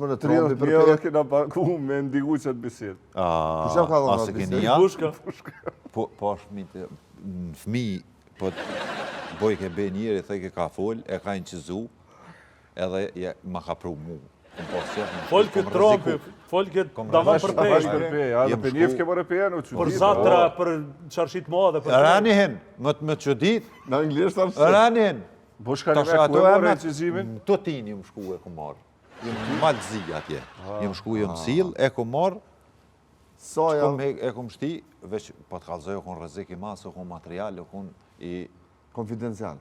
30.000 kena pagu me ndigu që të bisit. Asë keni ja? Po është fmi, po boj ke be njëri, thej ke ka fol, e ka inqizu, edhe ma ka pru mu. Fol këtë trompi, fol këtë dama për pej. Edhe për njëf ke mërë pejën, Për zatra, për qarshit madhe. Rani hen, më të qëdit. Në anglisht të mësë. Rani hen. Po shka një me ku e mërë incizimin? Të tini më shku e ku marë. Jëmë malëzi atje. Jëmë shku jëmë sil, e ku marë. E ku më shti, veç po të kalzoj, o kun rëzik i masë, o kun material, o kun i... Konfidencial.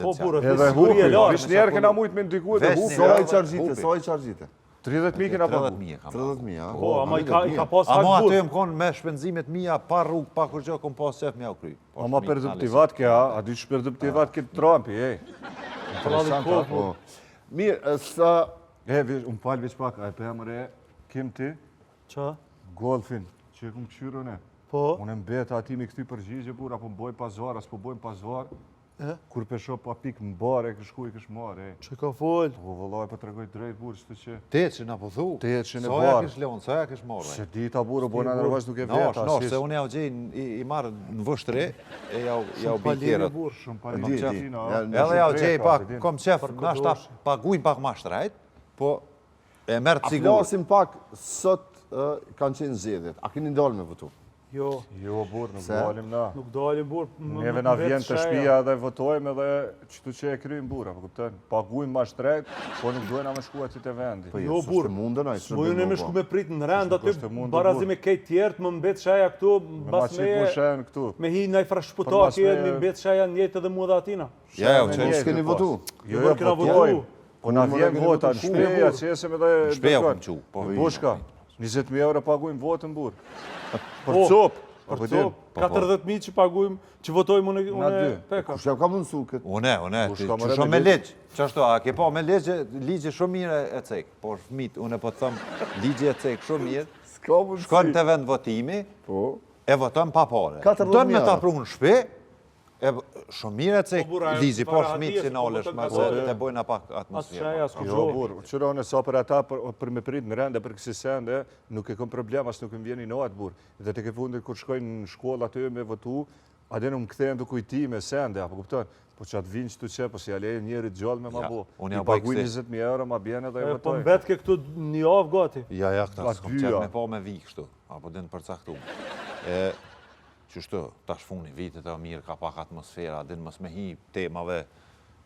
Po burë, edhe hupi, vish njerë kena mujtë me ndiku edhe hupi. Sa i qargjite? 30.000 kena pagu. 30.000, ja. Po, ama i ka pas hak Ama ato burë. jem konë me shpenzimet mija, pa rrugë, pa kur gjë, kom pas qef mja u kry. Ama përdëptivat kja, a di që përdëptivat këtë Trumpi, ej. Interesant, po. Mirë, sa... Unë falë veç pak, a e për mëre, kim ti? Qa? Golfin, që e kumë qyro ne. Po. Unë e mbeta ati me këty përgjigje, bur, apo mboj pazar, as po bojmë pazar. Kur pesho pa pik më bare, kësh kuj, kësh mare. Që ka fol? Po, vëllaj, po të regoj drejt, bur, që të që... Teqin apo thu? Teqin e Soja barë. kish leon, soja kish marrë. Se dita, bur, o bojna nërvash duke veta. Nosh, se unë ja u gjej, i marrë në vështre, e ja u bikjerët. Shumë palina. Edhe ja u gjej pak, kom qef, nashta pagujnë pak ma shtrajt, po e merë të A sigur. flasim pak, sot kanë qenë zgjedhjet. A keni dalë me votu? Jo. Jo, bur, nuk dalim na. Nuk dalim burë. Neve na vjen të shpia dhe votojmë edhe qëtu që e kryjmë bura, po kuptën? Pagujmë ma shtrejt, po nuk dojna me shku aty të vendi. Jo, burë. Mo ju në me shku me prit në rend aty, barazi me kejt tjertë, më mbet shaja këtu, bas me hi në i frashputaki, me mbet shaja njetë edhe mua dhe atina. Ja, Po s'keni votu? Jo, votojmë. Po na vjen vota në shpeja, qesim edhe... Shpeja ku më qu. Bushka, 20.000 euro pagujmë votën burë. Për Po, copë. Për copë, 40.000 që pagujmë, që votojmë unë peka. Kush ja ka mundësu këtë? Une, që shumë me legjë. Qashtu, a ke po me ligje shumë mirë e cekë. Por fmit, une po të thëmë, ligje e cekë shumë mirë. Shkon të vend votimi, e votojmë pa pare. Dojnë me ta prunë shpe, shumë mirë e cekë ligji, por fmit që në olesh me se të bojnë pak atmosferë. Jo, burë, qëra unë e sa për ata, për me prit në rende, për kësi sende, nuk e kom problem, as nuk e më vjeni në atë burë. Dhe të ke fundit, kur shkojnë në shkollë aty me votu, adhe në më këthejnë të kujtime, sende, apo kupton? Po që atë vinë që të që, po si alejë njerit gjallë me ma bo. I paguj 20.000 euro, ma bjene dhe e votojnë. Po mbet ke këtu një avë gati. Ja, këta s'kom qef me po me vi kështu, apo din përcaktu. Qështu, tash funi vitet e mirë, ka pak atmosfera, din mos me hi temave,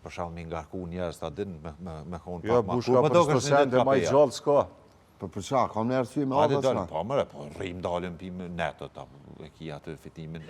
për shalë me ngarku njerës, ta din me konë pak ma kur. Jo, bushka për shto sende, ma i gjallë s'ka. Për qa, kam në arsye me adhe adhe s'ka? Po mëre, po rrim dalim pim netët, e kia të fitimin.